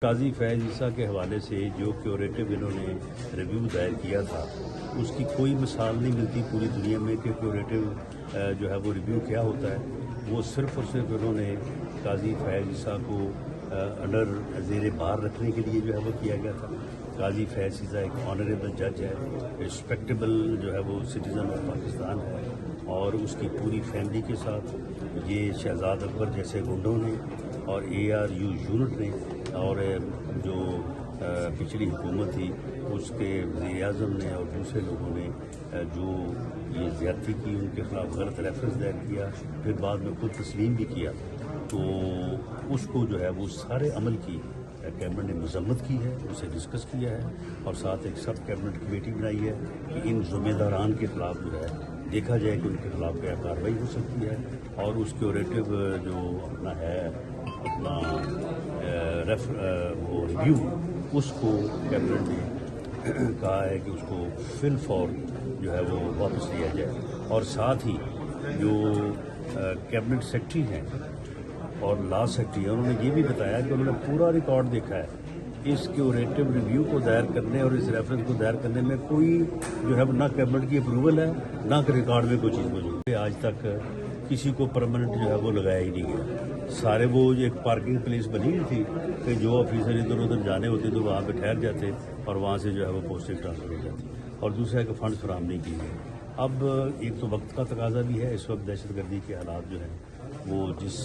قاضی فیض عیسیٰ کے حوالے سے جو کیوریٹو انہوں نے ریویو دائر کیا تھا اس کی کوئی مثال نہیں ملتی پوری دنیا میں کہ کیوریٹو جو ہے وہ ریویو کیا ہوتا ہے۔ وہ صرف اور صرف انہوں نے قاضی فیض عیسیٰ کو انڈر زیر بار رکھنے کے لیے جو ہے وہ کیا گیا تھا۔ قاضی فیض عیسیٰ ایک آنریبل جج ہے، رسپیکٹیبل جو ہے وہ سٹیزن آف پاکستان ہے، اور اس کی پوری فیملی کے ساتھ یہ شہزاد اکبر جیسے گنڈوں نے اور ARU یونٹ نے اور جو پچھلی حکومت تھی اس کے وزیر اعظم نے اور دوسرے لوگوں نے جو یہ زیادتی کی، ان کے خلاف غلط ریفرنس دائر کیا، پھر بعد میں خود تسلیم بھی کیا، تو اس کو جو ہے وہ سارے عمل کی کیبنٹ نے مذمت کی ہے، اسے ڈسکس کیا ہے، اور ساتھ ایک سب کیبنٹ کمیٹی بنائی ہے کہ ان ذمہ داران کے خلاف جو ہے دیکھا جائے کہ ان کے خلاف کیا کارروائی ہو سکتی ہے، اور اس کیوریٹو جو اپنا ہے اپنا وہ ریویو اس کو کیبنٹ نے کہا ہے کہ اس کو فل فور جو ہے وہ واپس لیا جائے، اور ساتھ ہی جو کیبنٹ سیکرٹری ہیں اور لا سیکرٹری ہیں انہوں نے یہ بھی بتایا کہ انہوں نے پورا ریکارڈ دیکھا ہے، اس کیوریٹو ریویو کو دائر کرنے اور اس ریفرنس کو دائر کرنے میں کوئی جو ہے نہ کیبنٹ کی اپروول ہے نہ ریکارڈ میں کوئی چیز موجود ہے۔ آج تک کسی کو پرماننٹ جو ہے وہ لگایا ہی نہیں گیا، سارے وہ ایک پارکنگ پلیس بنی ہوئی تھی کہ جو آفیسر ادھر ادھر جانے ہوتے تو وہاں پہ ٹھہر جاتے اور وہاں سے جو ہے وہ پوسٹنگ ٹرانسفر ہو جاتی، اور دوسرا ہے کہ فنڈز فراہم نہیں کیے گئے۔ اب ایک تو وقت کا تقاضا بھی ہے، اس وقت دہشت گردی کے حالات جو ہیں وہ جس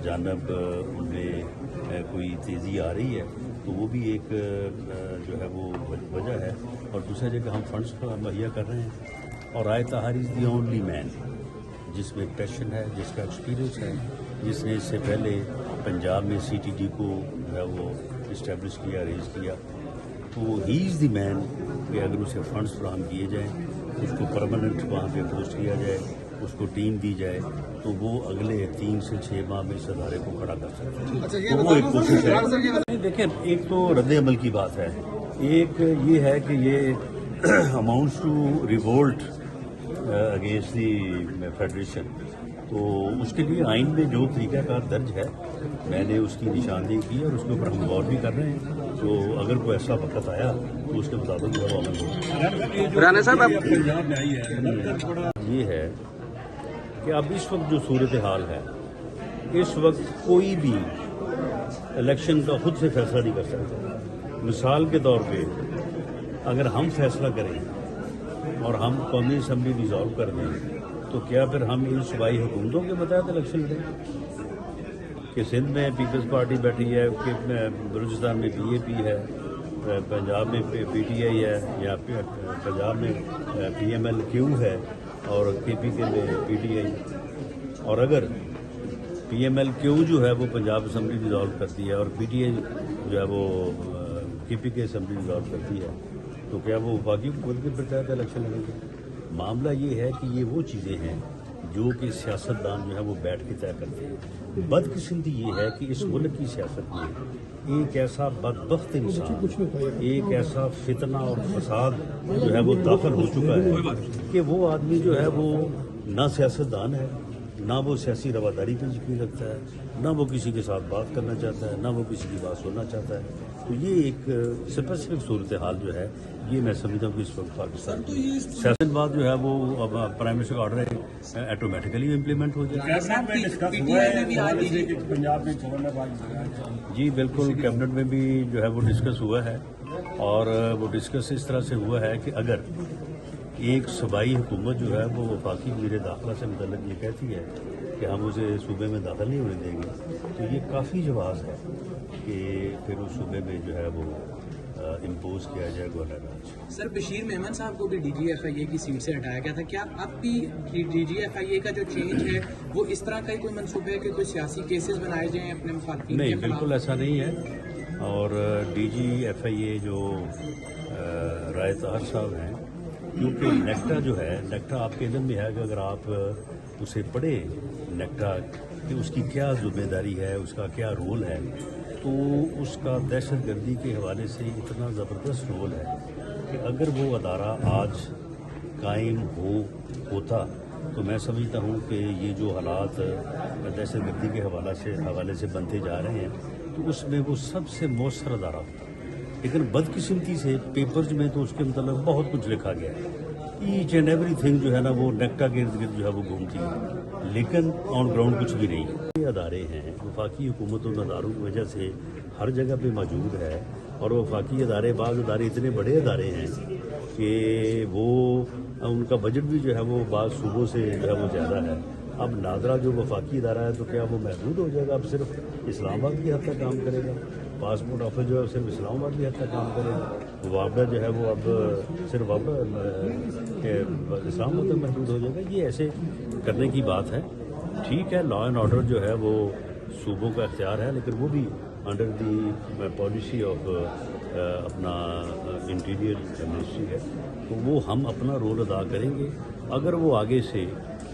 جانب ان میں کوئی تیزی آ رہی ہے تو وہ بھی ایک جو ہے وہ وجہ ہے، اور دوسرا جگہ ہم فنڈز مہیا کر رہے ہیں، اور رائے طاہر از دی اونلی مین جس میں پیشن ہے، جس کا ایکسپیرینس ہے، جس نے اس سے پہلے پنجاب میں CTD کو جو ہے وہ اسٹیبلش کیا، ریز کیا، تو ہی از دی مین کہ اگر اسے فنڈز فراہم کیے جائیں، اس کو پرماننٹ وہاں پہ پوسٹ کیا جائے، اس کو ٹیم دی جائے تو وہ اگلے 3 سے 6 ماہ میں اس ادارے کو کھڑا کر سکتے ہیں، تو وہ ایک کوشش ہے۔ دیکھیں، ایک تو رد عمل کی بات ہے، ایک یہ ہے کہ یہ amounts to revolt against the federation, تو اس کے لیے آئین میں جو طریقہ کار درج ہے میں نے اس کی نشاندہی کی اور اس کے اوپر ہم غور بھی کر رہے ہیں، تو اگر کوئی ایسا وقت آیا تو اس کے مطابق جو ہے وہ عمل ہوگا۔ رانا صاحب یہ ہے کہ اب اس وقت جو صورتحال ہے، اس وقت کوئی بھی الیکشن کا خود سے فیصلہ نہیں کر سکتا۔ مثال کے طور پہ اگر ہم فیصلہ کریں اور ہم قومی اسمبلی ڈیزالو کر دیں تو کیا پھر ہم ان صوبائی حکومتوں کے متحد الیکشن لڑیں کہ سندھ میں پیپلز پارٹی بیٹھی ہے، کہ بلوچستان میں PAP ہے، پنجاب میں PTI ہے، یا پنجاب میں PMLQ ہے اور KPK میں PTI، اور اگر PMLQ جو ہے وہ پنجاب اسمبلی ڈیزالو کرتی ہے اور PTI جو ہے وہ KPK اسمبلی ڈیزالو کرتی ہے تو کیا وہ باقی ملک کے تحت الیکشن لڑیں گے؟ معاملہ یہ ہے کہ یہ وہ چیزیں ہیں جو کہ سیاستدان جو ہے وہ بیٹھ کے طے کرتے ہیں۔ بدقسمتی یہ ہے کہ اس ملک کی سیاست میں ایک ایسا بدبخت انسان، ایک ایسا فتنہ اور فساد جو ہے وہ داخل ہو چکا ہے کہ وہ آدمی جو ہے وہ نہ سیاستدان ہے، نہ وہ سیاسی رواداری پہ یقین رکھتا ہے، نہ وہ کسی کے ساتھ بات کرنا چاہتا ہے، نہ وہ کسی کی بات سننا چاہتا ہے، تو یہ ایک اسپیسیفک صورتحال جو ہے یہ میں سمجھتا ہوں کہ اس وقت پاکستان کی سیاست بات جو ہے وہ اب پرائم منسٹر کا آرڈر ہے ایٹومیٹیکلی امپلیمنٹ ہو جائے۔ جی بالکل، کیبنٹ میں بھی جو ہے وہ ڈسکس ہوا ہے، اور وہ ڈسکس اس طرح سے ہوا ہے کہ اگر ایک صوبائی حکومت جو ہے وہ وفاقی وزیر داخلہ سے متعلق یہ کہتی ہے کہ ہم اسے صوبے میں داخل نہیں ہونے دیں گے تو یہ کافی جواز ہے کہ پھر اس صوبے میں جو ہے وہ امپوز کیا جائے گورنر راج۔ سر، بشیر میمن صاحب کو بھی DGFIA کی سیٹ سے ہٹایا گیا تھا، کیا اب بھی DGFIA کا جو چینج ہے وہ اس طرح کا کوئی منصوبہ ہے کہ کوئی سیاسی کیسز بنائے جائیں اپنے مخالفین؟ نہیں، بالکل ایسا نہیں ہے، اور DGFIA جو رائے طاہر صاحب ہیں، کیونکہ نیکٹا جو ہے، نیکٹا آپ کے علم میں ہے کہ اگر آپ اسے پڑھیں نیکٹا کہ اس کی کیا ذمہ داری ہے، اس کا کیا رول ہے، تو اس کا دہشت گردی کے حوالے سے اتنا زبردست رول ہے کہ اگر وہ ادارہ آج قائم ہوتا تو میں سمجھتا ہوں کہ یہ جو حالات دہشت گردی کے حوالے سے بنتے جا رہے ہیں تو اس میں وہ سب سے مؤثر ادارہ تھا، لیکن بدقسمتی سے پیپرز میں تو اس کے متعلق بہت کچھ لکھا گیا ہے، ایچ اینڈ ایوری تھنگ جو ہے نا وہ نیکٹا کے ارد گرد جو ہے وہ گھومتی ہے، لیکن آن گراؤنڈ کچھ بھی نہیں ہے۔ یہ ادارے ہیں وفاقی حکومت ان اداروں کی وجہ سے ہر جگہ پہ موجود ہے، اور وفاقی ادارے بعض ادارے اتنے بڑے ادارے ہیں کہ وہ ان کا بجٹ بھی جو ہے وہ بعض صوبوں سے جو ہے وہ زیادہ ہے۔ اب نادرا جو وفاقی ادارہ ہے تو کیا وہ محدود ہو جائے گا، اب صرف اسلام آباد کی حد تک کام کرے گا؟ پاسپورٹ آفس جو ہے صرف اسلام آباد کی حد تک کام کرے گا؟ وابڈا جو ہے وہ اب صرف اسلام آباد تک محدود ہو جائے گا؟ یہ ایسے کرنے کی بات ہے۔ ٹھیک ہے، لا اینڈ آرڈر جو ہے وہ صوبوں کا اختیار ہے، لیکن وہ بھی انڈر دی پالیسی آف اپنا انٹیریئر منسٹری ہے، تو وہ ہم اپنا رول ادا کریں گے۔ اگر وہ آگے سے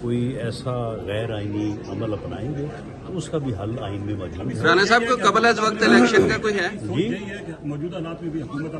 کوئی ایسا غیر آئینی عمل اپنائیں گے تو اس کا بھی حل آئین میں موجود ہے۔ رانا صاحب کو قبل از وقت الیکشن کا کوئی ہے؟ جی، موجودہ حالات میں بھی حکومت